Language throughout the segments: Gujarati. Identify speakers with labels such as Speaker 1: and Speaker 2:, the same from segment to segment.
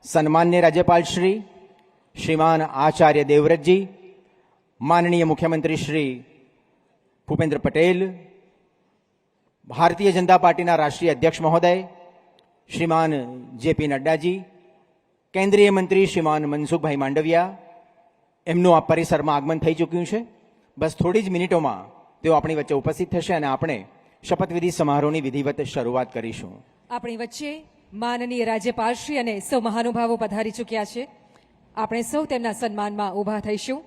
Speaker 1: सन्मान्य राज्यपाल श्रीमान आचार्य देवव्रत जी, माननीय मुख्यमंत्री श्री भूपेन्द्र पटेल, भारतीय जनता पार्टी राष्ट्रीय अध्यक्ष महोदय श्रीमान जेपी नड्डा जी, केन्द्रीय मंत्री श्रीमान मनसुखभाई मांडविया, एमનું આ પરિસરમાં આગમન થઈ ચૂક્યું છે। બસ થોડી જ મિનિટોમાં તેઓ આપણી વચ્ચે ઉપસ્થિત થશે અને આપણે શપથવિધિ સમારોહની વિધિવત શરૂઆત કરીશું।
Speaker 2: આપણી વચ્ચે માનનીય રાજ્યપાલશ્રી અને સૌ મહાનુભાવો પધારી ચૂક્યા છે। આપણે સૌ તેમના સન્માનમાં ઊભા થઈશું।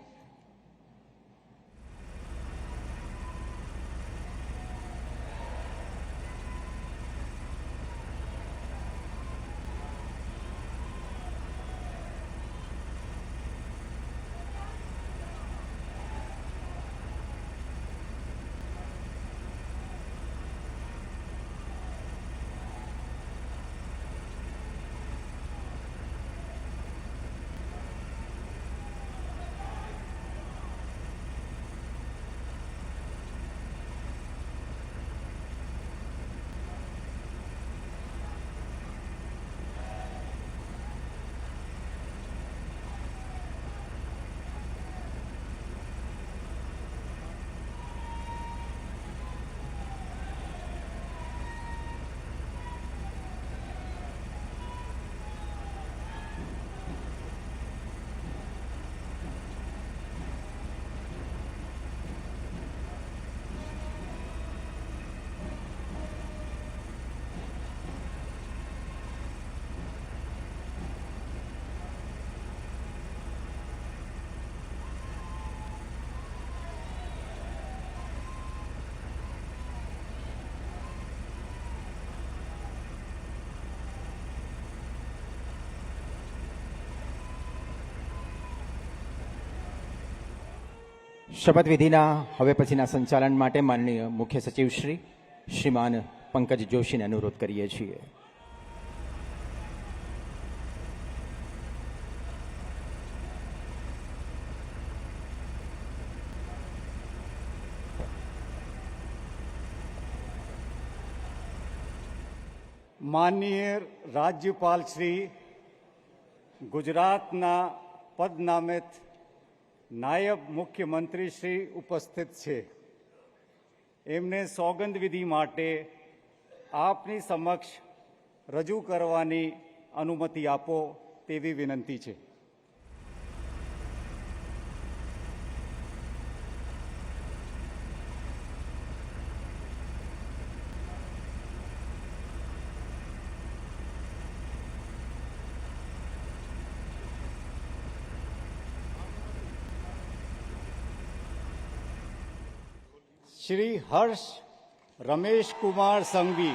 Speaker 1: શપથવિધિના હવે પછીના સંચાલન માટે માનનીય મુખ્ય સચિવ શ્રીમાન પંકજ જોશીને અનુરોધ કરીએ છીએ।
Speaker 3: માનનીય રાજ્યપાલ શ્રી ગુજરાતના પદનામિત નાયબ મુખ્યમંત્રી શ્રી ઉપસ્થિત છે। એમને સોગંદ વિધિ માટે આપની સમક્ષ રજૂ કરવાની અનુમતિ આપો તેવી વિનંતી છે। श्री हर्ष रमेश कुमार संघवी,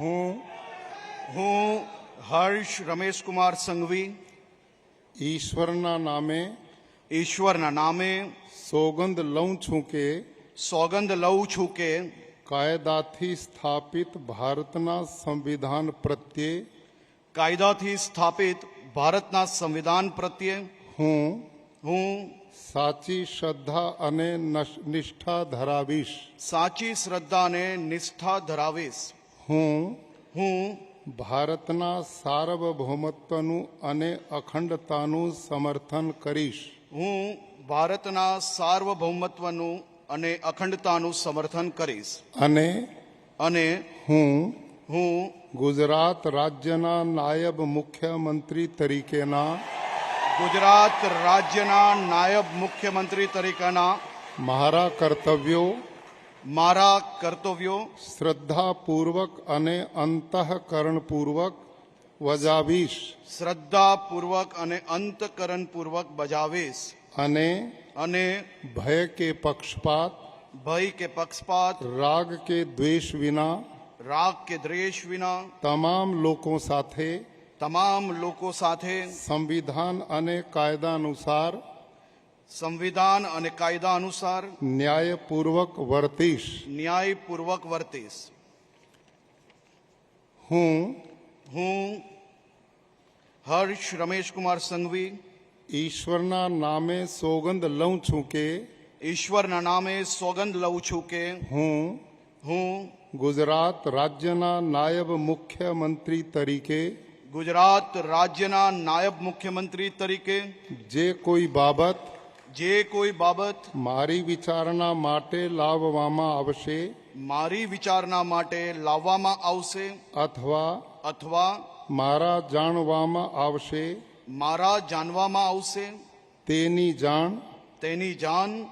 Speaker 4: હું હર્ષ રમેશ કુમાર સંઘવી
Speaker 5: ઈશ્વરના નામે સોગંદ લઉં છું કે કાયદાથી સ્થાપિત ભારતના સંવિધાન પ્રત્યે હું સાચી શ્રદ્ધા અને નિષ્ઠા ધરાવીશ। હું ભારતના સાર્વભૌમત્વનું અને અખંડતાનું સમર્થન કરીશ। અને હું ગુજરાત રાજ્યના નાયબ મુખ્યમંત્રી તરીકેના મારા કર્તવ્યો શ્રદ્ધાપૂર્વક અને અંતઃકરણપૂર્વક બજાવીશ। અને ભય કે પક્ષપાત રાગ કે દ્વેષ વિના તમામ લોકો સાથે સંવિધાન અને કાયદા અનુસાર ન્યાયપૂર્વક વર્તીશ। હું
Speaker 4: હર્ષ રમેશકુમાર સંઘવી
Speaker 5: ઈશ્વરના નામે સોગંદ લઉં છું કે
Speaker 4: ઈશ્વરના નામે સોગંદ લઉં છું કે હું
Speaker 5: ગુજરાત રાજ્યના નાયબ મુખ્યમંત્રી તરીકે
Speaker 4: ગુજરાત રાજ્યના નાયબ મુખ્યમંત્રી તરીકે
Speaker 5: જે કોઈ બાબત
Speaker 4: મારી વિચારણા માટે લાવવામાં આવશે અથવા
Speaker 5: મારા જાણવામાં આવશે તેની જાણ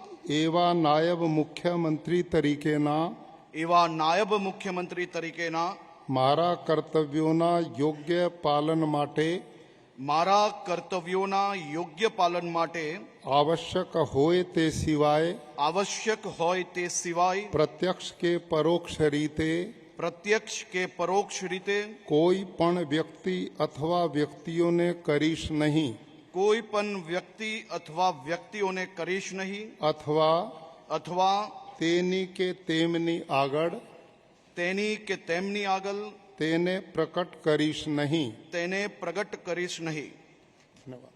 Speaker 5: એવા નાયબ મુખ્યમંત્રી તરીકેના મારા કર્તવ્યોના યોગ્ય પાલન માટે આવશ્યક હોય તે સિવાય પ્રત્યક્ષ કે પરોક્ષ રીતે કોઈ પણ વ્યક્તિ અથવા વ્યક્તિઓને કરીશ નહીં અથવા તેની કે તેમની આગળ તેને પ્રકટ કરીશ નહીં. ધન્યવાદ.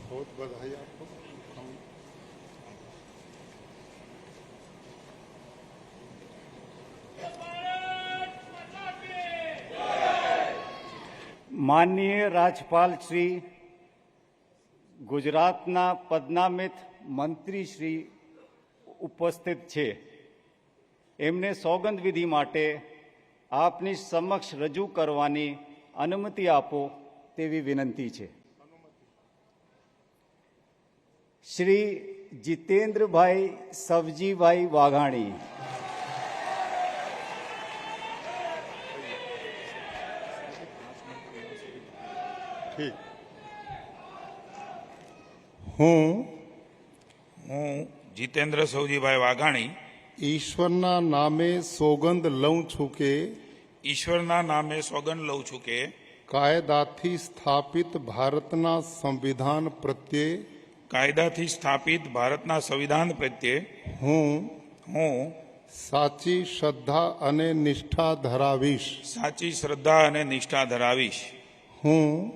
Speaker 5: बहुत बधाई आपको.
Speaker 3: માનનીય રાજ્યપાલ શ્રી, ગુજરાતના પદનામિત મંત્રી શ્રી ઉપસ્થિત છે. એમને સોગંદ વિધિ માટે આપની સમક્ષ રજૂ કરવાની અનુમતિ આપો તેવી વિનંતી છે. શ્રી જીતેન્દ્રભાઈ સવજીભાઈ વાઘાણી.
Speaker 5: ઠીક. હું
Speaker 6: જીતેન્દ્ર સૌજીભાઈ વાઘાણી
Speaker 5: ઈશ્વરના નામે સોગંદ લઉં છું કે
Speaker 6: ઈશ્વરના નામે સોગંદ લઉં છું કે
Speaker 5: કાયદાથી સ્થાપિત ભારતના સંવિધાન પ્રત્યે હું સાચી શ્રદ્ધા અને નિષ્ઠા ધરાવીશ. હું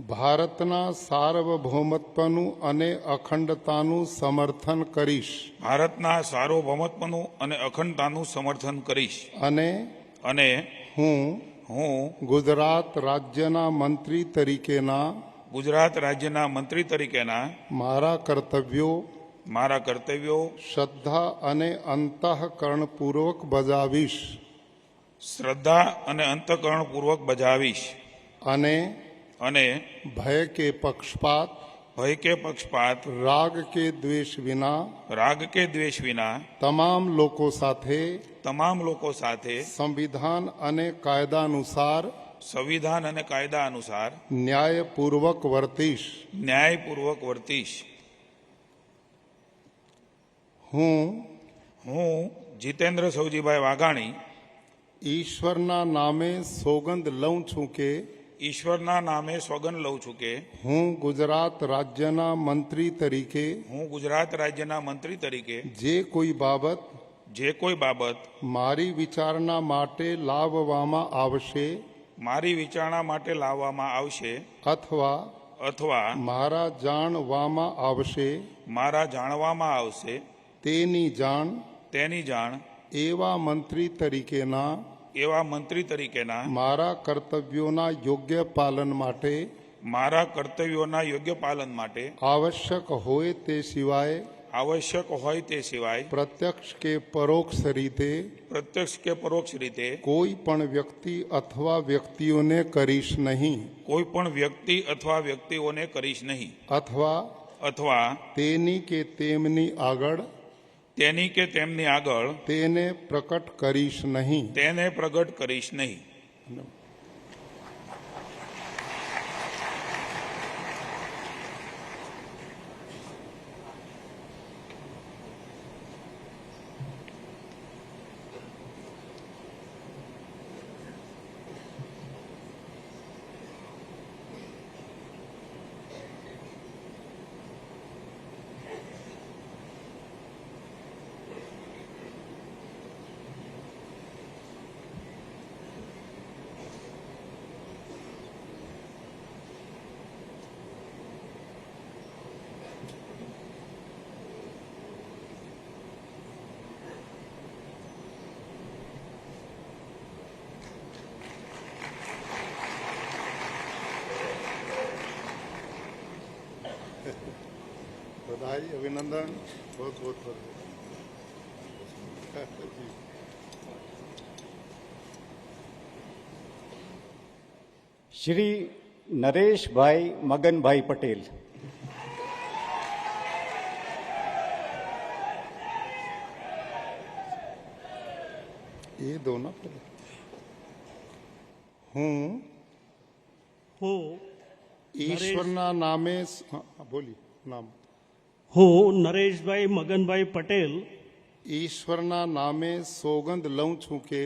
Speaker 5: ભારતના સાર્વભૌમત્વનું અને અખંડતાનું સમર્થન કરીશ. અને હું ગુજરાત રાજ્યના મંત્રી તરીકેના મારા કર્તવ્યો શ્રદ્ધા અને અંતઃકરણપૂર્વક બજાવીશ. અને ભય કે પક્ષપાત રાગ કે દ્વેષ વિના તમામ લોકો સાથે સંવિધાન અને કાયદા અનુસાર ન્યાયપૂર્વક વર્તીશ. હું
Speaker 6: જીતેન્દ્ર સૌજીભાઈ વાઘાણી
Speaker 5: ઈશ્વરના નામે સોગંદ લઉં છું કે હું ગુજરાત રાજ્યના મંત્રી તરીકે જે કોઈ બાબત મારી વિચારણા માટે લાવવામાં આવશે અથવા મારા જાણવામાં આવશે તેની જાણ એવા મંત્રી તરીકેના મારા કર્તવ્યોના યોગ્ય પાલન માટે આવશ્યક હોય તે સિવાય પ્રત્યક્ષ કે પરોક્ષ રીતે કોઈ પણ વ્યક્તિ અથવા વ્યક્તિઓને કરીશ નહીં. અથવા તેની કે તેમની આગળ
Speaker 6: તેની કે તેમની આગળ
Speaker 5: તેને પ્રકટ કરીશ નહીં.
Speaker 6: તેને પ્રગટ કરીશ નહીં.
Speaker 5: बधाई, अभिनंदन, बहुत बहुत बधाई.
Speaker 3: શ્રી નરેશભાઈ મગનભાઈ પટેલ.
Speaker 5: એ દો ના પેલા. હું
Speaker 7: હું
Speaker 5: ઈશ્વરના નામે બોલી નામ
Speaker 7: હું નરેશભાઈ મગનભાઈ પટેલ
Speaker 5: ઈશ્વરના નામે સોગંદ લઉં છું કે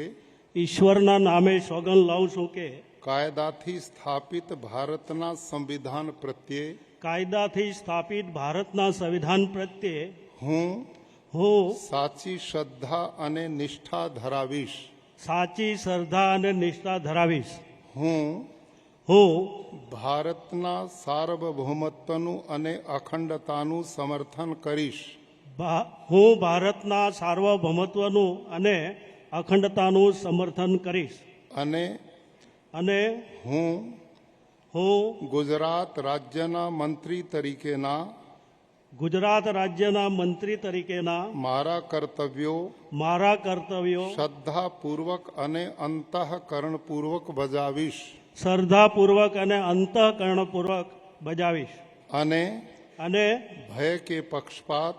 Speaker 7: ઈશ્વરના નામે સોગંદ લઉં છું કે
Speaker 5: કાયદાથી સ્થાપિત ભારતના સંવિધાન પ્રત્યે
Speaker 7: કાયદાથી સ્થાપિત ભારતના સંવિધાન પ્રત્યે
Speaker 5: હું
Speaker 7: હું
Speaker 5: સાચી શ્રદ્ધા અને નિષ્ઠા ધરાવીશ.
Speaker 7: સાચી શ્રદ્ધા અને નિષ્ઠા ધરાવીશ.
Speaker 5: હું
Speaker 7: હું
Speaker 5: ભારતના સાર્વભૌમત્વનું અને અખંડતાનું સમર્થન કરીશ.
Speaker 7: હું ભારતના સાર્વભૌમત્વનું અને અખંડતાનું સમર્થન કરીશ.
Speaker 5: અને
Speaker 7: અને
Speaker 5: હું
Speaker 7: હું
Speaker 5: ગુજરાત રાજ્યના મંત્રી તરીકેના
Speaker 7: ગુજરાત રાજ્યના મંત્રી તરીકેના
Speaker 5: મારા કર્તવ્યો શ્રદ્ધાપૂર્વક અને અંતઃકરણપૂર્વક બજાવીશ.
Speaker 7: શ્રદ્ધાપૂર્વક અને અંતઃકરણપૂર્વક બજાવીશ.
Speaker 5: અને
Speaker 7: અને
Speaker 5: ભય કે પક્ષપાત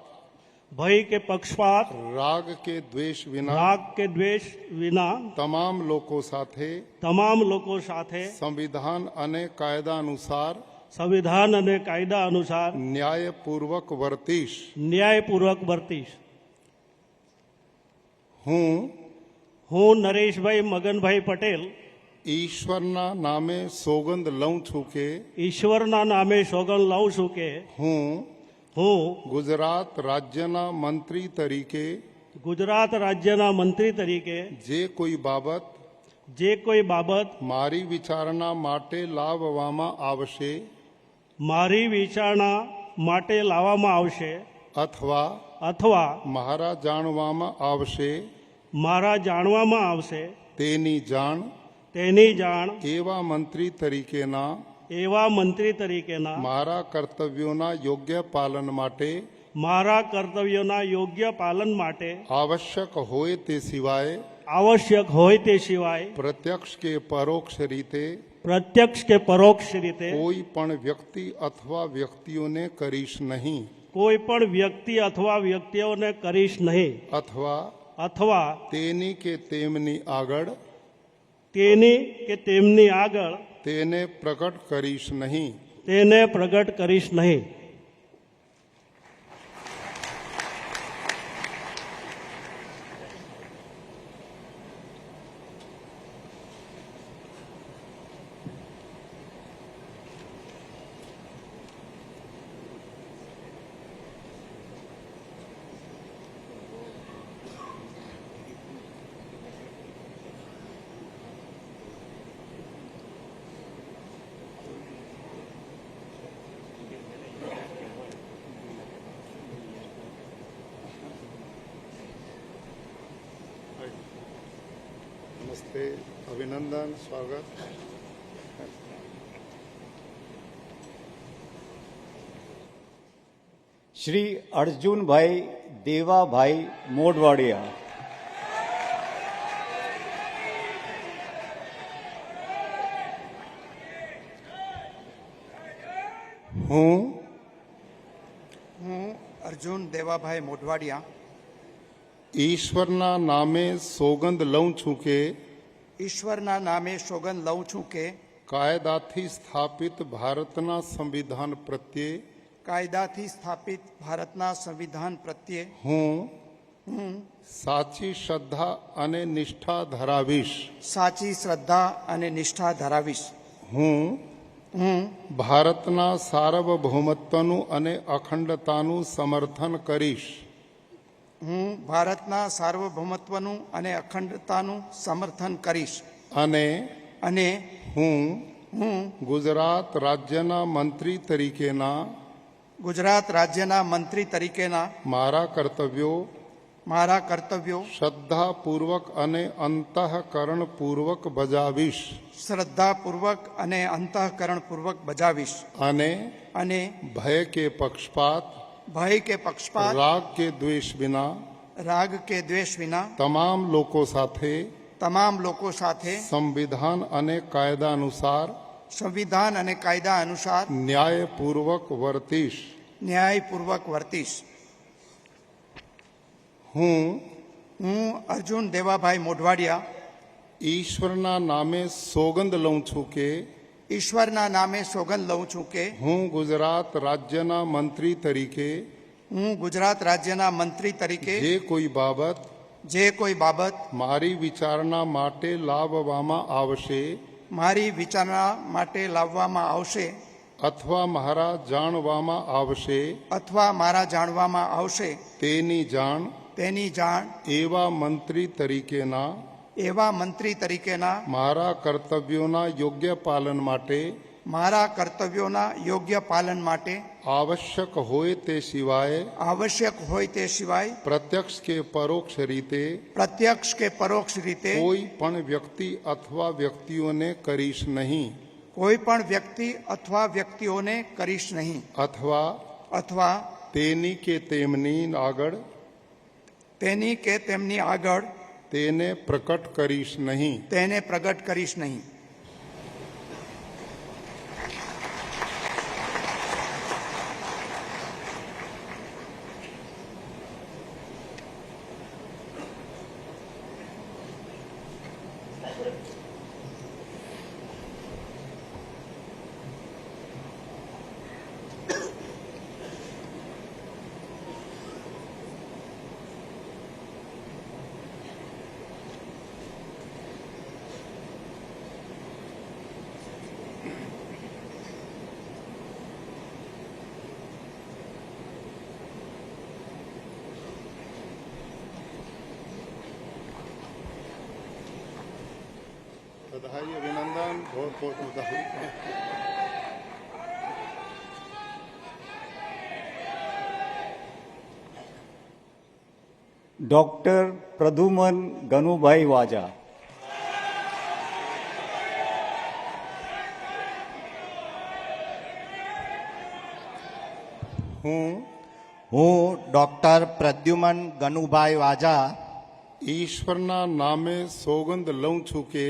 Speaker 7: ભય કે પક્ષપાત
Speaker 5: રાગ કે દ્વેષ વિના
Speaker 7: રાગ કે દ્વેષ વિના
Speaker 5: તમામ લોકો સાથે
Speaker 7: તમામ લોકો સાથે
Speaker 5: સંવિધાન અને કાયદા અનુસાર
Speaker 7: સંવિધાન અને કાયદા અનુસાર
Speaker 5: ન્યાયપૂર્વક વર્તીશ.
Speaker 7: ન્યાયપૂર્વક વર્તીશ.
Speaker 5: હું
Speaker 7: નરેશભાઈ મગનભાઈ પટેલ
Speaker 5: ઈશ્વરના નામે સોગંદ લઉં છું કે
Speaker 7: ઈશ્વરના નામે સોગંદ લઉં છું કે
Speaker 5: હું
Speaker 7: ગુજરાત
Speaker 5: રાજ્યના મંત્રી તરીકે જે કોઈ બાબત મારી વિચારણા માટે લાવવામાં આવશે અથવા મારા જાણવામાં આવશે તેની જાણ એવા મંત્રી તરીકેના મારા કર્તવ્યોના યોગ્ય પાલન માટે આવશ્યક હોય તે સિવાય પ્રત્યક્ષ કે પરોક્ષ રીતે કોઈ પણ વ્યક્તિ અથવા વ્યક્તિઓને કરીશ નહીં. અથવા તેની કે તેમની આગળ તેને પ્રગટ કરીશ નહીં. નમસ્તે, અભિનંદન, સ્વાગત.
Speaker 3: શ્રી અર્જુનભાઈ દેવાભાઈ મોઢવાડિયા.
Speaker 8: હું અર્જુન દેવાભાઈ મોઢવાડિયા
Speaker 5: ઈશ્વરના નામે સોગંદ લઉં છું કે
Speaker 4: ઈશ્વરના નામે સોગંદ લઉં છું કે
Speaker 5: કાયદાથી સ્થાપિત ભારતના સંવિધાન પ્રત્યે
Speaker 4: કાયદાથી સ્થાપિત ભારતના સંવિધાન પ્રત્યે
Speaker 5: હું સાચી શ્રદ્ધા અને નિષ્ઠા ધરાવીશ.
Speaker 4: સાચી શ્રદ્ધા અને નિષ્ઠા ધરાવીશ.
Speaker 5: હું ભારતના સાર્વભૌમત્વનું અને અખંડતાનું સમર્થન કરીશ.
Speaker 4: હું ભારતના સાર્વભૌમત્વનું અને અખંડતાનું સમર્થન કરીશ.
Speaker 5: અને
Speaker 4: હું
Speaker 5: ગુજરાત રાજ્યના મંત્રી તરીકેના
Speaker 4: ગુજરાત રાજ્યના મંત્રી તરીકેના
Speaker 5: મારા કર્તવ્યો શ્રદ્ધાપૂર્વક અને અંતઃકરણપૂર્વક બજાવીશ.
Speaker 4: શ્રદ્ધાપૂર્વક અને અંતઃકરણપૂર્વક બજાવીશ.
Speaker 5: અને ભય કે પક્ષપાત રાગ કે દ્વેષ વિના તમામ લોકો સાથે સંવિધાન અને કાયદા અનુસાર ન્યાયપૂર્વક વર્તીશ. હું
Speaker 4: અર્જુન દેવાભાઈ મોઢવાડિયા
Speaker 5: ઈશ્વરના નામે સોગંદ લઉં છું કે
Speaker 4: ઈશ્વરના નામે સોગંદ લઉં છું કે
Speaker 5: હું ગુજરાત રાજ્યના મંત્રી તરીકે જે કોઈ બાબત મારી વિચારણા માટે લાવવામાં આવશે અથવા મારા જાણવામાં આવશે તેની જાણ એવા મંત્રી તરીકેના મારા કર્તવ્યોના યોગ્ય પાલન માટે આવશ્યક હોય તે સિવાય પ્રત્યક્ષ કે પરોક્ષ રીતે કોઈ પણ વ્યક્તિ અથવા વ્યક્તિઓને કરીશ નહીં અથવા તેની કે તેમની આગળ તેને પ્રકટ કરીશ નહીં. बधाई अभिनंदन बहुत बहुत बधाई.
Speaker 3: ડૉક્ટર પ્રદ્યુમન ગનુભાઈ વાજા.
Speaker 8: હું ડૉક્ટર પ્રદ્યુમન ગનુભાઈ વાજા
Speaker 5: ઈશ્વરના નામે સોગંદ લઉં છું કે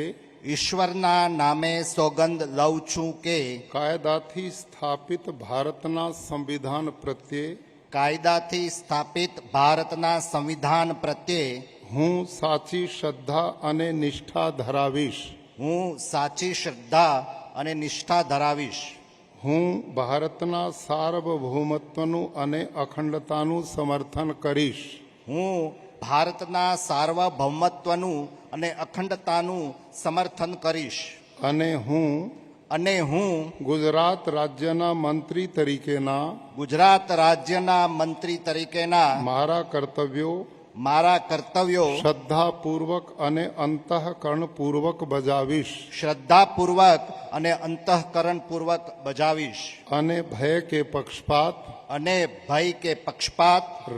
Speaker 8: ઈશ્વરના નામે સોગંદ લઉં છું કે
Speaker 5: કાયદાથી સ્થાપિત ભારતના સંવિધાન પ્રત્યે હું સાચી શ્રદ્ધા અને નિષ્ઠા ધરાવીશ. હું ભારતના સાર્વભૌમત્વનું અને અખંડતાનું સમર્થન કરીશ.
Speaker 8: હું ભારતના સાર્વભૌમત્વનું અને અખંડતાનું સમર્થન કરીશ.
Speaker 5: અને હું ગુજરાત રાજ્યના મંત્રી તરીકેના મારા કર્તવ્યો શ્રદ્ધાપૂર્વક અને અંતઃકરણપૂર્વક બજાવીશ. અને ભય કે પક્ષપાત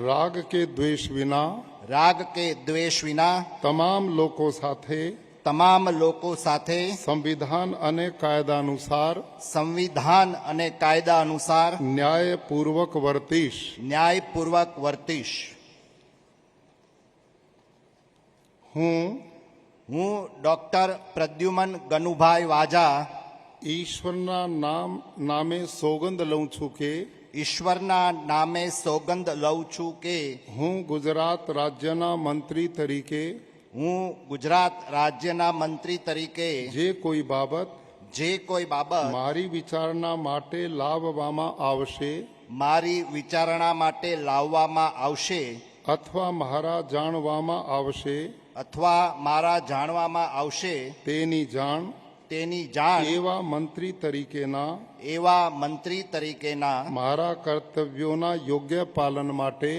Speaker 5: રાગ કે દ્વેષ વિના તમામ લોકો સાથે સંવિધાન અને કાયદા અનુસાર ન્યાયપૂર્વક વર્તીશ. હું
Speaker 8: ડૉક્ટર પ્રદ્યુમન ગનુભાઈ વાજા
Speaker 5: ઈશ્વરના નામે સોગંદ લઉં છું કે
Speaker 8: ઈશ્વરના નામે સોગંદ લઉં છું કે
Speaker 5: હું ગુજરાત રાજ્યના મંત્રી તરીકે
Speaker 8: હું ગુજરાત રાજ્યના મંત્રી તરીકે
Speaker 5: જે કોઈ બાબત
Speaker 8: જે કોઈ બાબત
Speaker 5: મારી વિચારણા માટે લાવવામાં આવશે
Speaker 8: મારી વિચારણા માટે લાવવામાં આવશે
Speaker 5: અથવા મારા જાણવામાં આવશે
Speaker 8: અથવા મારા જાણવામાં આવશે
Speaker 5: તેની જાણ એવા મંત્રી તરીકેના
Speaker 8: એવા મંત્રી તરીકેના
Speaker 5: મારા કર્તવ્યોના યોગ્ય પાલન માટે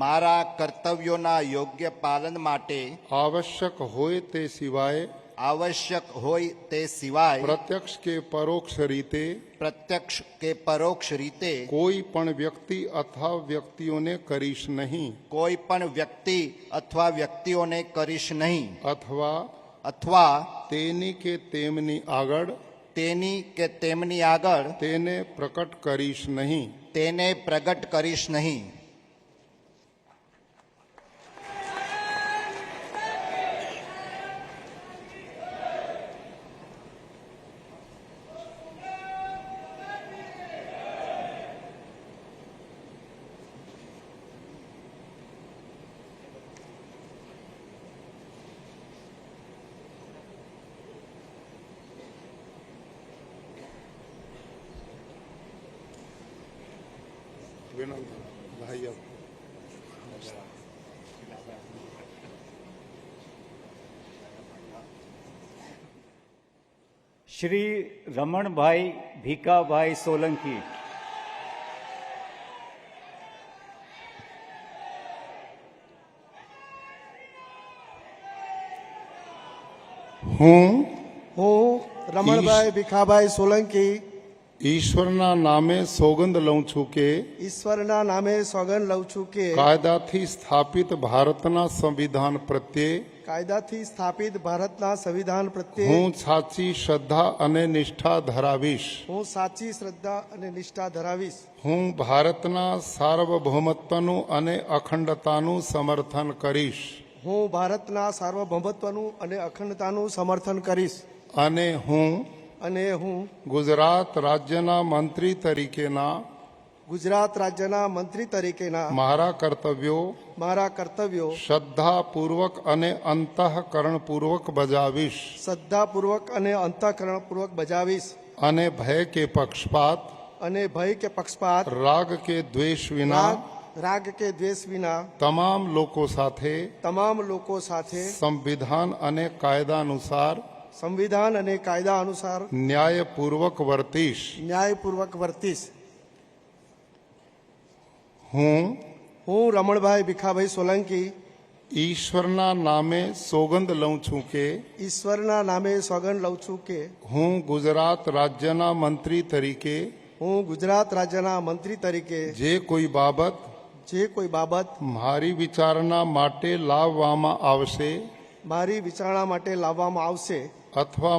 Speaker 8: મારા કર્તવ્યોના યોગ્ય પાલન માટે
Speaker 5: આવશ્યક હોય તે સિવાય
Speaker 8: આવશ્યક હોય તે સિવાય
Speaker 5: પ્રત્યક્ષ કે પરોક્ષ રીતે
Speaker 8: પ્રત્યક્ષ કે પરોક્ષ રીતે
Speaker 5: કોઈ પણ વ્યક્તિ અથવા વ્યક્તિઓને કરીશ નહીં
Speaker 8: કોઈ પણ વ્યક્તિ અથવા વ્યક્તિઓને કરીશ નહીં અથવા
Speaker 5: તેની કે તેમની આગળ
Speaker 8: તેની કે તેમની આગળ
Speaker 5: તેને પ્રકટ કરીશ નહીં
Speaker 8: તેને પ્રગટ કરીશ નહીં.
Speaker 5: ભાઈ
Speaker 3: શ્રી રમણભાઈ ભીખાભાઈ સોલંકી.
Speaker 5: હું
Speaker 9: રમણભાઈ ભીખાભાઈ સોલંકી
Speaker 5: ઈશ્વરના નામે સોગંદ લઉં છું કે
Speaker 9: ઈશ્વરના નામે સોગંદ લઉં છું કે
Speaker 5: કાયદાથી સ્થાપિત ભારતના સંવિધાન પ્રત્યે
Speaker 9: કાયદાથી સ્થાપિત ભારતના સંવિધાન પ્રત્યે
Speaker 5: હું સાચી શ્રદ્ધા અને નિષ્ઠા ધરાવીશ
Speaker 9: હું સાચી શ્રદ્ધા અને નિષ્ઠા ધરાવીશ
Speaker 5: હું ભારતના સાર્વભૌમત્વનું અને અખંડતાનું સમર્થન કરીશ
Speaker 9: હું ભારતના સાર્વભૌમત્વનું અને અખંડતાનું સમર્થન કરીશ
Speaker 5: અને હું ગુજરાત રાજ્યના મંત્રી તરીકેના
Speaker 9: ગુજરાત રાજ્યના મંત્રી તરીકેના
Speaker 5: મારા કર્તવ્યો શ્રદ્ધાપૂર્વક અને અંતઃકરણપૂર્વક બજાવીશ
Speaker 9: બજાવીશ
Speaker 5: અને ભય કે પક્ષપાત રાગ કે દ્વેષ વિના તમામ લોકો સાથે સંવિધાન અને કાયદા અનુસાર ન્યાયપૂર્વક વર્તીશ. હું
Speaker 9: રમણભાઈ ભીખાભાઈ સોલંકી
Speaker 5: ઈશ્વરના નામે સોગંદ લઉં છું કે હું ગુજરાત રાજ્યના મંત્રી તરીકે જે કોઈ બાબત મારી વિચારણા માટે લાવવામાં આવશે અથવા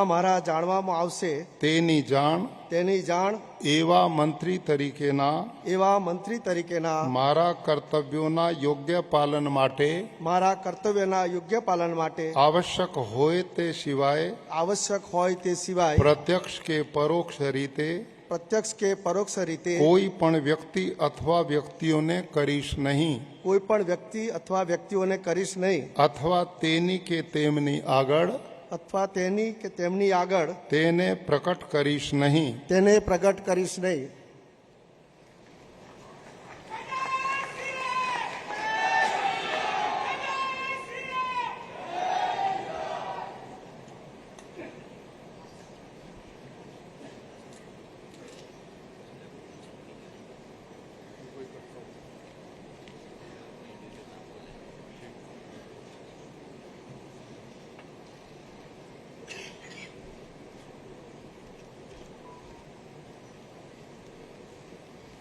Speaker 5: મારા જાણવામાં આવશે તેની જાણ એવા મંત્રી તરીકેના મારા કર્તવ્યોના યોગ્ય પાલન માટે આવશ્યક હોય તે સિવાય પ્રત્યક્ષ કે પરોક્ષ રીતે કોઈ પણ વ્યક્તિ અથવા વ્યક્તિઓને કરીશ નહીં અથવા તેની કે તેમની આગળ તેને પ્રકટ કરીશ નહીં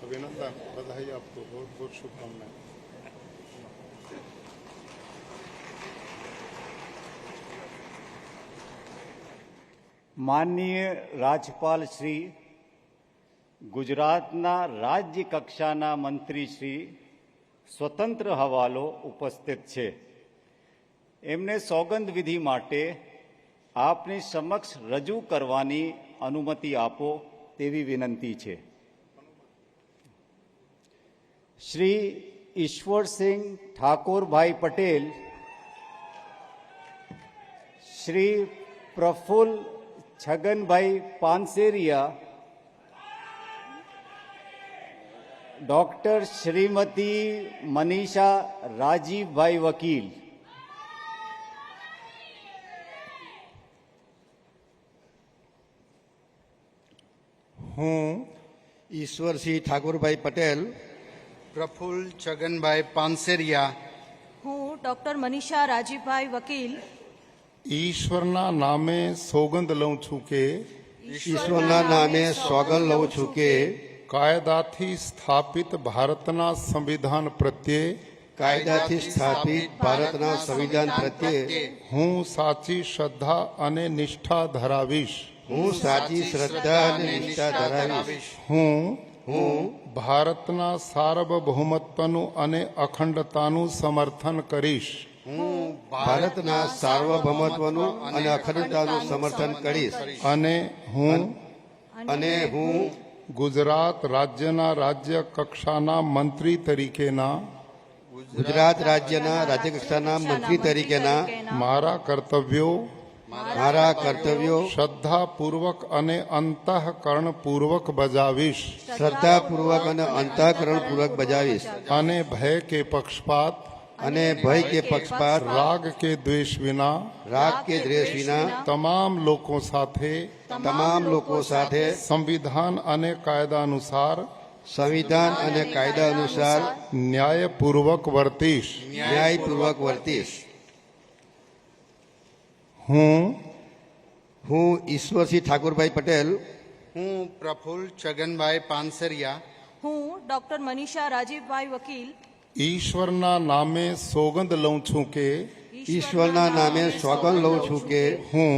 Speaker 5: अभिनंदन बधाई आपको बहुत बहुत शुभकामनाएं.
Speaker 3: માનનીય રાજ્યપાલ શ્રી, ગુજરાતના રાજ્ય કક્ષાના મંત્રી શ્રી સ્વતંત્ર હવાલો ઉપસ્થિત છે. એમને સોગંદ વિધિ માટે આપની સમક્ષ રજૂ કરવાની અનુમતિ આપો. તેવી વિનંતી છે. શ્રી ઈશ્વરસિંહ ઠાકોરભાઈ પટેલ, શ્રી પ્રફુલ્લ છગનભાઈ પાનસેરિયા, ડોક્ટર શ્રીમતી મનીષા રાજીવભાઈ વકીલ,
Speaker 5: હું
Speaker 9: ઈશ્વરસિંહ ઠાકોરભાઈ પટેલ,
Speaker 4: પ્રફુલ્લ છગનભાઈ પાનસેરિયા,
Speaker 10: હું ડોક્ટર મનીષા રાજીવભાઈ વકીલ
Speaker 5: ઈશ્વરના નામે સોગંદ લઉં છું કે
Speaker 9: ઈશ્વરના નામે સોગંદ લઉં છું કે
Speaker 5: કાયદાથી સ્થાપિત ભારતના સંવિધાન પ્રત્યે
Speaker 9: કાયદાથી સ્થાપિત ભારતના સંવિધાન પ્રત્યે
Speaker 5: હું સાચી શ્રદ્ધા અને નિષ્ઠા ધરાવીશ.
Speaker 9: હું સાચી શ્રદ્ધા અને નિષ્ઠા ધરાવીશ.
Speaker 5: હું ભારતના સાર્વભૌમત્વનું અને અખંડતાનું સમર્થન કરીશ.
Speaker 9: હું ભારતના સાર્વભૌમત્વનું અને અખંડતાનું સમર્થન કરીશ.
Speaker 5: અને હું ગુજરાત રાજ્યના રાજ્ય કક્ષાના મંત્રી તરીકેના
Speaker 9: ગુજરાત રાજ્યના રાજ્યકક્ષાના મંત્રી તરીકેના
Speaker 5: મારા કર્તવ્યો શ્રદ્ધાપૂર્વક અને અંતઃકરણપૂર્વક બજાવીશ.
Speaker 9: શ્રદ્ધાપૂર્વક અને અંતઃકરણપૂર્વક બજાવીશ.
Speaker 5: અને ભય કે પક્ષપાત રાગ કે દ્વેષ વિના તમામ લોકો સાથે સંવિધાન અને કાયદા અનુસાર ન્યાયપૂર્વક વર્તીશ. હું
Speaker 9: ઈશ્વરસિંહ ઠાકોરભાઈ પટેલ,
Speaker 4: હું પ્રફુલ્લ છગનભાઈ પાનસેરિયા,
Speaker 10: હું ડોક્ટર મનીષા રાજીવભાઈ વકીલ
Speaker 5: ઈશ્વરના નામે સોગંદ લઉં છું કે
Speaker 9: ઈશ્વરના નામે સોગંદ લઉં છું કે
Speaker 5: હું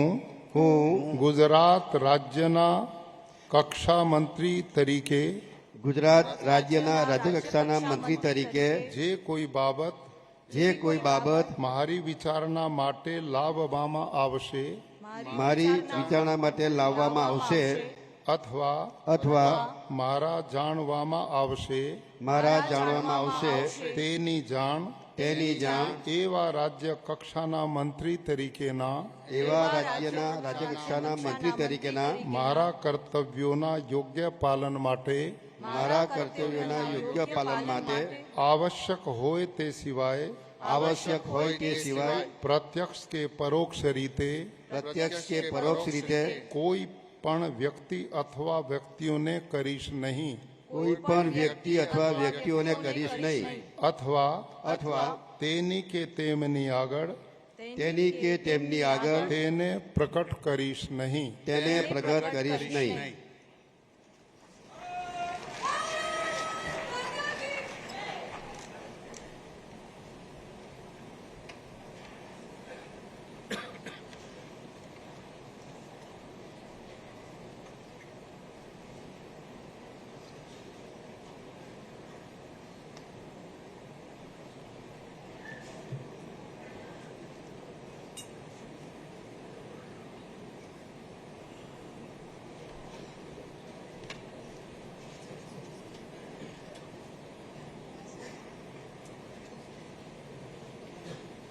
Speaker 5: ગુજરાત રાજ્યના કક્ષા મંત્રી તરીકે
Speaker 9: ગુજરાત રાજ્યના રાજ્યકક્ષાના મંત્રી તરીકે
Speaker 5: જે કોઈ બાબત મારી વિચારણા માટે લાવવામાં આવશે અથવા મારા જાણવામાં આવશે તેની જાણ એવા રાજ્ય કક્ષાના મંત્રી તરીકેના મારા કર્તવ્યોના યોગ્ય પાલન માટે આવશ્યક હોય તે સિવાય પ્રત્યક્ષ કે પરોક્ષ રીતે કોઈ પણ વ્યક્તિ અથવા વ્યક્તિઓને કરીશ નહીં. અથવા તેની કે તેમની આગળ તેને પ્રકટ કરીશ નહીં.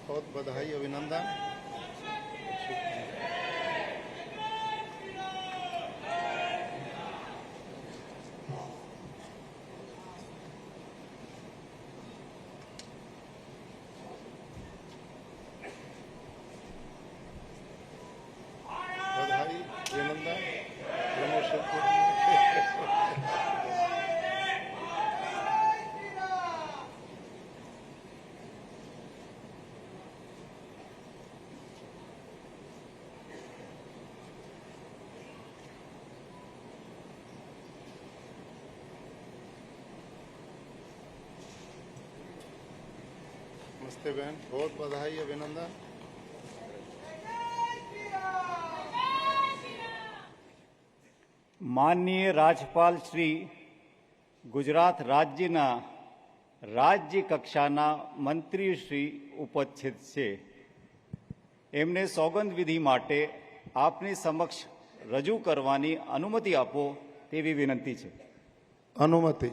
Speaker 5: बहुत बधाई, अभिनंदन. बधाई, अभिनंदन, प्रमोशन. नमस्ते बहन, बहुत बधाई, अभिनंदन.
Speaker 3: માનનીય રાજ્યપાલ શ્રી ગુજરાત રાજ્યના રાજ્ય કક્ષાના મંત્રી શ્રી ઉપસ્થિત છે. એમને સોગંદ વિધિ માટે આપની સમક્ષ રજૂ કરવાની અનુમતિ આપો તેવી વિનંતી છે.
Speaker 5: અનુમતિ.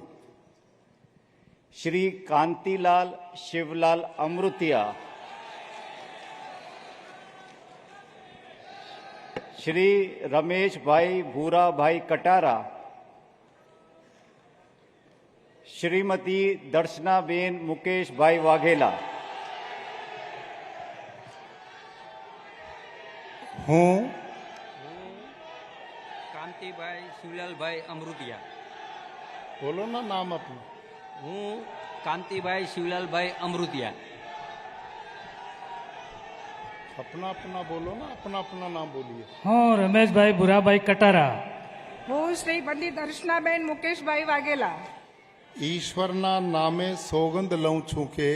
Speaker 3: શ્રી કાંતિલાલ શિવલાલ અમૃતિયા, શ્રી રમેશભાઈ ભૂરાભાઈ કટારા, શ્રીમતી દર્શનાબેન મુકેશભાઈ વાઘેલા,
Speaker 5: હું
Speaker 11: કાંતિભાઈ શિવલાલભાઈ અમૃતિયા.
Speaker 5: બોલો ના નામ આપનું.
Speaker 11: હું કાંતિભાઈ શિવલાલભાઈ અમૃતિયા.
Speaker 5: अपना अपना बोलो ना, अपना अपना नाम बोलिए.
Speaker 7: હું રમેશભાઈ ભુરાભાઈ કટારા.
Speaker 10: હું શ્રી પંડિત દર્શનાબેન મુકેશભાઈ વાઘેલા.
Speaker 5: ઈશ્વરના નામે સોગંદ લઉં છું કે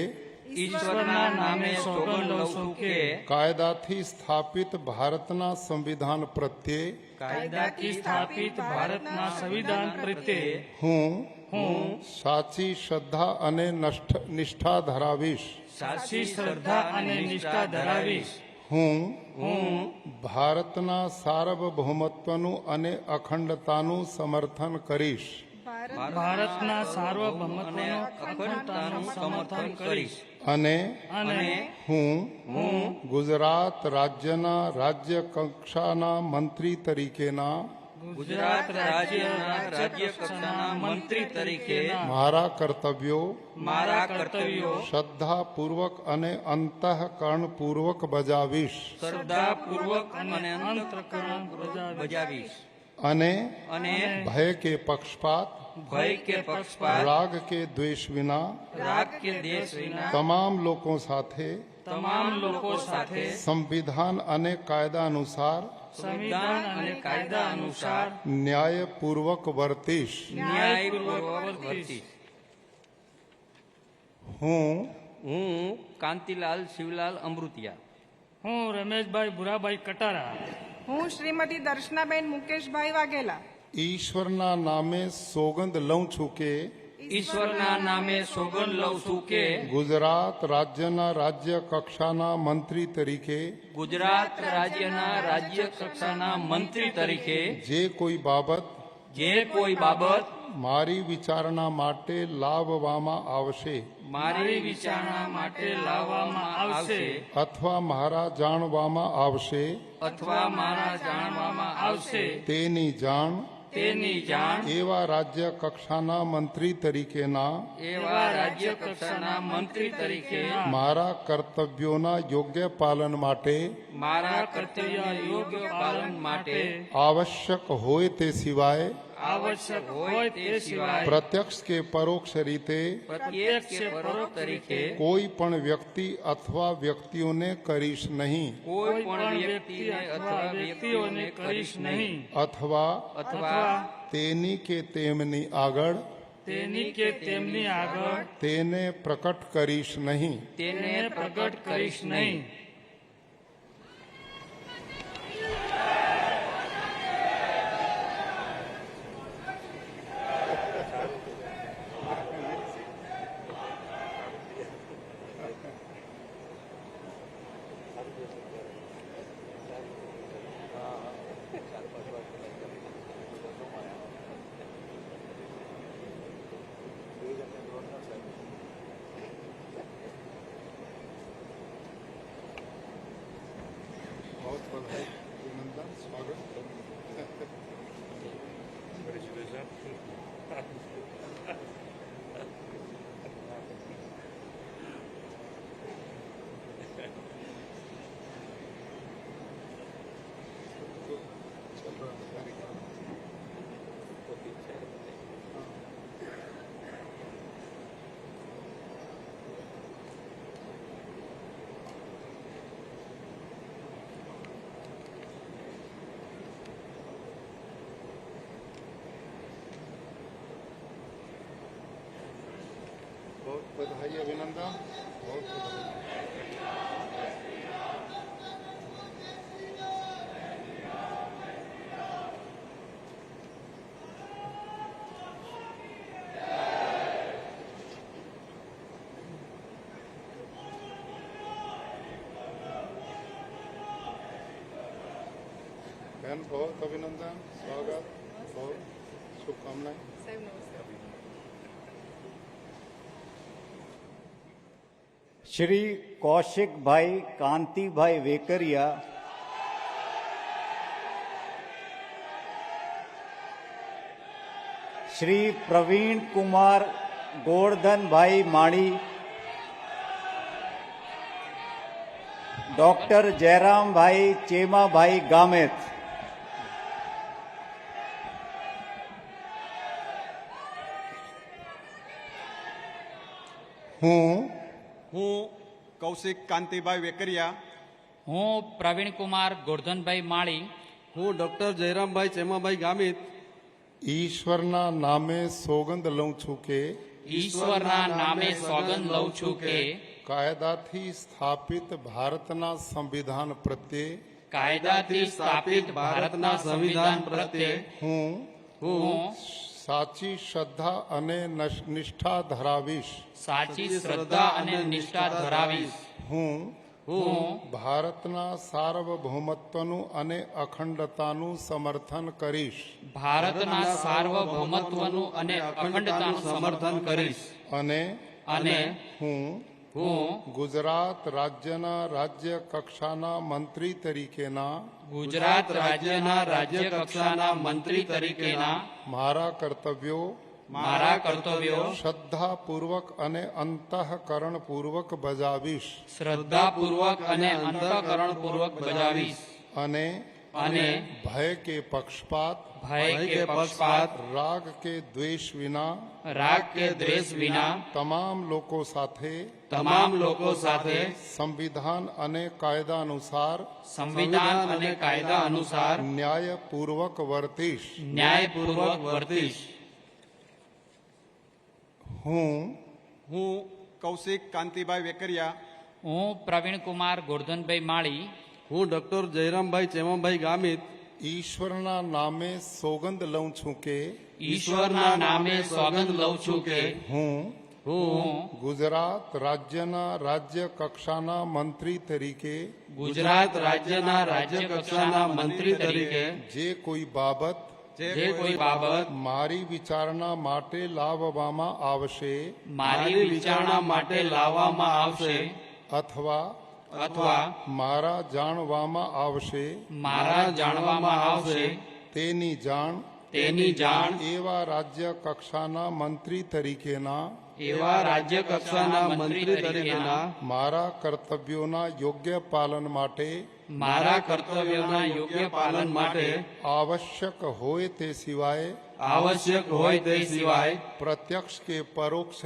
Speaker 11: ઈશ્વરના નામે સોગંદ લઉં છું કે
Speaker 5: કાયદાથી સ્થાપિત ભારતના સંવિધાન પ્રત્યે
Speaker 7: કાયદાથી સ્થાપિત ભારતના સંવિધાન પ્રત્યે
Speaker 5: હું સાચી શ્રદ્ધા અને નિષ્ઠા ધરાવીશ.
Speaker 7: સાચી શ્રદ્ધા અને નિષ્ઠા ધરાવીશ.
Speaker 5: હું ભારતના સાર્વભૌમત્વનું અને અખંડતાનું સમર્થન કરીશ.
Speaker 7: ભારતના સાર્વભૌમત્વનું અખંડતાનું સમર્થન કરીશ.
Speaker 5: અને
Speaker 7: અને
Speaker 5: હું ગુજરાત રાજ્યના રાજ્ય કક્ષાના મંત્રી તરીકેના
Speaker 11: ગુજરાત રાજ્યના રાજ્ય કક્ષાના મંત્રી તરીકે
Speaker 5: મારા કર્તવ્યો
Speaker 11: શ્રદ્ધાપૂર્વક
Speaker 5: અને અંતઃકરણપૂર્વક બજાવીશ.
Speaker 11: શ્રદ્ધાપૂર્વક અને અંતઃકરણ બજાવીશ.
Speaker 5: અને
Speaker 11: અને
Speaker 5: ભય કે પક્ષપાત રાગ કે દ્વેષ વિના તમામ લોકો સાથે સંવિધાન અને કાયદા અનુસાર ન્યાયપૂર્વક વર્તીશ. હું
Speaker 11: કાંતિલાલ શિવલાલ અમૃતિયા.
Speaker 7: હું રમેશભાઈ ભુરાભાઈ કટારા.
Speaker 10: હું શ્રીમતી દર્શનાબેન મુકેશભાઈ વાઘેલા.
Speaker 5: ઈશ્વરના નામે સોગંદ લઉં છું કે
Speaker 11: ઈશ્વરના નામે સોગંદ લઉં છું કે
Speaker 5: ગુજરાત રાજ્યના રાજ્ય કક્ષાના મંત્રી તરીકે
Speaker 11: ગુજરાત રાજ્યના રાજ્ય કક્ષાના મંત્રી તરીકે
Speaker 5: જે કોઈ બાબત મારી વિચારણા માટે લાવવામાં આવશે અથવા મારા જાણવામાં આવશે તેની જાણ એવા રાજ્ય કક્ષાના મંત્રી તરીકેના મારા કર્તવ્યોના યોગ્ય પાલન માટે આવશ્યક હોય તે સિવાય પ્રત્યક્ષ કે પરોક્ષ રીતે કોઈ પણ વ્યક્તિ અથવા વ્યક્તિઓને કરીશ નહીં અથવા તેની કે તેમની આગળ તેને પ્રકટ કરીશ નહીં. बहुत बधाई, अभिनंदन, स्वागत. बहुत बधाई, अभिनंदन, बहुत बधाई. बहन बहुत अभिनंदन, स्वागत. बहुत શુભકામનાएं।
Speaker 3: શ્રી કૌશિકભાઈ કાંતિભાઈ વેકરિયા, શ્રી પ્રવીણ કુમાર ગોરધનભાઈ માળી, ડોક્ટર જયરામભાઈ ચેમાભાઈ ગામેત,
Speaker 4: હું કૌશિક કાંતિભાઈ વેકરિયા,
Speaker 11: હું પ્રવીણકુમાર ગોરધનભાઈ માળી,
Speaker 7: હું ડોક્ટર જયરામભાઈ ચેમાભાઈ ગામિત
Speaker 5: ઈશ્વરના નામે સોગંદ લઉં છું કે
Speaker 11: ઈશ્વરના નામે સોગંદ લઉં છું કે
Speaker 5: કાયદાથી સ્થાપિત ભારતના સંવિધાન પ્રત્યે
Speaker 11: કાયદાથી સ્થાપિત ભારતના સંવિધાન પ્રત્યે
Speaker 5: હું
Speaker 11: હું
Speaker 5: સાચી શ્રદ્ધા અને નિષ્ઠા ધરાવીશ।
Speaker 11: સાચી શ્રદ્ધા અને નિષ્ઠા ધરાવીશ।
Speaker 5: હું
Speaker 11: હું
Speaker 5: ભારતના સાર્વભૌમત્વનું અને અખંડતાનું સમર્થન કરીશ
Speaker 11: ભારતના સાર્વભૌમત્વનું અને અખંડતાનું સમર્થન કરીશ
Speaker 5: અને
Speaker 11: અને
Speaker 5: હું
Speaker 11: હું
Speaker 5: ગુજરાત રાજ્યના રાજ્ય કક્ષાના મંત્રી તરીકેના
Speaker 11: ગુજરાત રાજ્યના રાજ્ય કક્ષાના મંત્રી તરીકેના
Speaker 5: મારા કર્તવ્યો શ્રદ્ધાપૂર્વક અને અંતઃકરણપૂર્વક બજાવીશ
Speaker 11: શ્રદ્ધાપૂર્વક અને અંતઃકરણપૂર્વક બજાવીશ
Speaker 5: અને ભય કે પક્ષપાત રાગ કે દ્વેષ વિના તમામ લોકો સાથે સંવિધાન અને કાયદા અનુસાર ન્યાયપૂર્વક વર્તીશ। હું
Speaker 4: કૌશિક કાંતિભાઈ વેકરિયા,
Speaker 11: હું પ્રવીણકુમાર ગોરધનભાઈ માળી,
Speaker 7: હું ડોક્ટર જયરામભાઈ ચેમાભાઈ ગામિત
Speaker 5: ઈશ્વરના નામે સોગંદ લઉં છું કે
Speaker 11: ઈશ્વરના નામે સોગંદ લઉં છું કે
Speaker 5: હું
Speaker 11: હું
Speaker 5: ગુજરાત રાજ્યના રાજ્ય કક્ષાના મંત્રી તરીકે
Speaker 11: ગુજરાત રાજ્યના રાજ્ય કક્ષાના મંત્રી તરીકે
Speaker 5: જે કોઈ બાબત મારી વિચારણા માટે લાવવામાં આવશે અથવા મારા જાણવામાં આવશે તેની જાણ એવા રાજ્ય કક્ષાના મંત્રી તરીકેના મારા કર્તવ્યોના યોગ્ય પાલન માટે આવશ્યક હોય તે સિવાય પ્રત્યક્ષ કે પરોક્ષ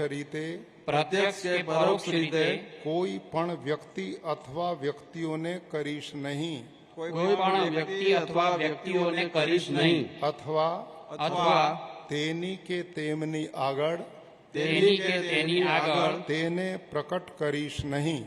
Speaker 5: રીતે કોઈ પણ વ્યક્તિ અથવા વ્યક્તિઓને કરીશ નહીં અથવા તેની કે તેમની આગળ તેને પ્રકટ કરીશ નહીં।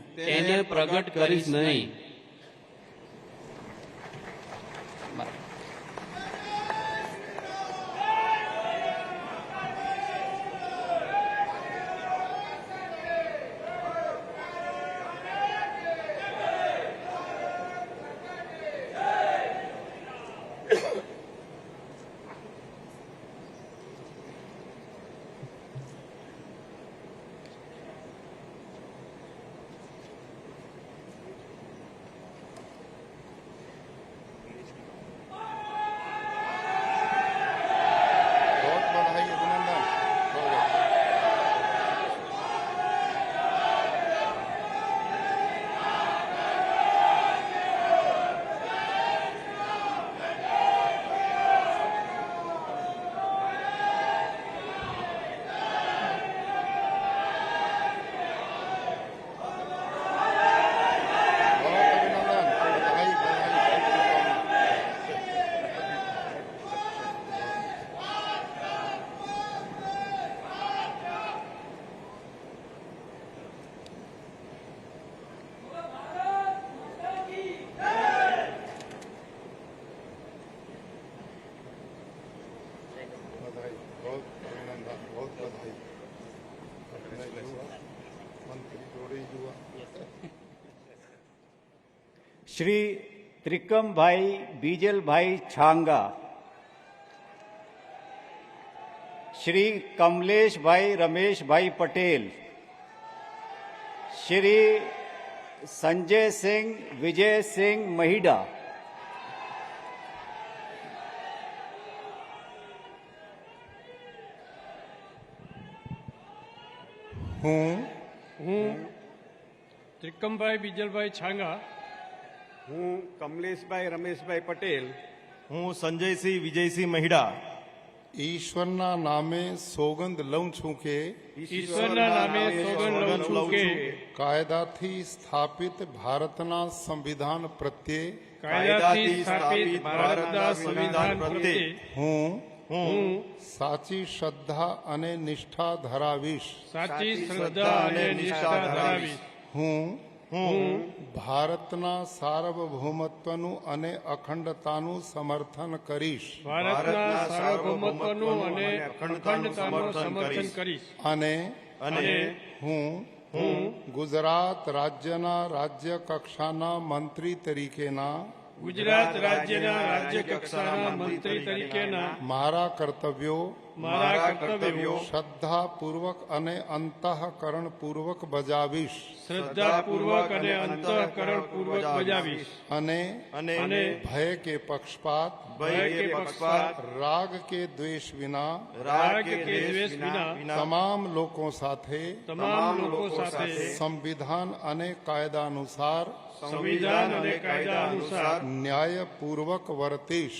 Speaker 3: શ્રી ત્રિકમભાઈ બીજલભાઈ છાંગા, શ્રી કમલેશભાઈ રમેશભાઈ પટેલ, શ્રી સંજયસિંહ વિજયસિંહ મહિડા,
Speaker 5: હું
Speaker 7: ત્રિકમભાઈ બીજલભાઈ છાંગા,
Speaker 9: હું કમલેશભાઈ રમેશભાઈ પટેલ,
Speaker 12: હું સંજયસિંહ વિજયસિંહ મહિડા
Speaker 5: ઈશ્વરના નામે સોગંદ લઉં છું કે
Speaker 7: ઈશ્વરના નામે સોગંદ લઉં છું કે
Speaker 5: કાયદાથી સ્થાપિત ભારતના સંવિધાન પ્રત્યે
Speaker 7: કાયદાથી સ્થાપિત ભારતના સંવિધાન પ્રત્યે
Speaker 5: હું સાચી શ્રદ્ધા અને નિષ્ઠા ધરાવીશ.
Speaker 7: સાચી શ્રદ્ધા અને નિષ્ઠા ધરાવીશ.
Speaker 5: હું ભારતના સાર્વભૌમત્વનું અને અખંડતાનું સમર્થન કરીશ
Speaker 7: ભારતના સાર્વભૌમત્વનું અને અખંડતાનું સમર્થન કરીશ.
Speaker 5: અને હું ગુજરાત રાજ્યના રાજ્ય કક્ષાના મંત્રી તરીકેના
Speaker 7: ગુજરાત રાજ્યના રાજ્ય કક્ષાના મંત્રી તરીકેના
Speaker 5: મારા કર્તવ્યો
Speaker 7: શ્રદ્ધાપૂર્વક
Speaker 5: અને અંતઃકરણપૂર્વક બજાવીશ.
Speaker 7: શ્રદ્ધાપૂર્વક અને અંતઃકરણપૂર્વક બજાવીશ.
Speaker 5: અને ભય કે પક્ષપાત રાગ કે દ્વેષ વિના તમામ લોકો સાથે સંવિધાન અને કાયદા અનુસાર ન્યાયપૂર્વક વર્તીશ.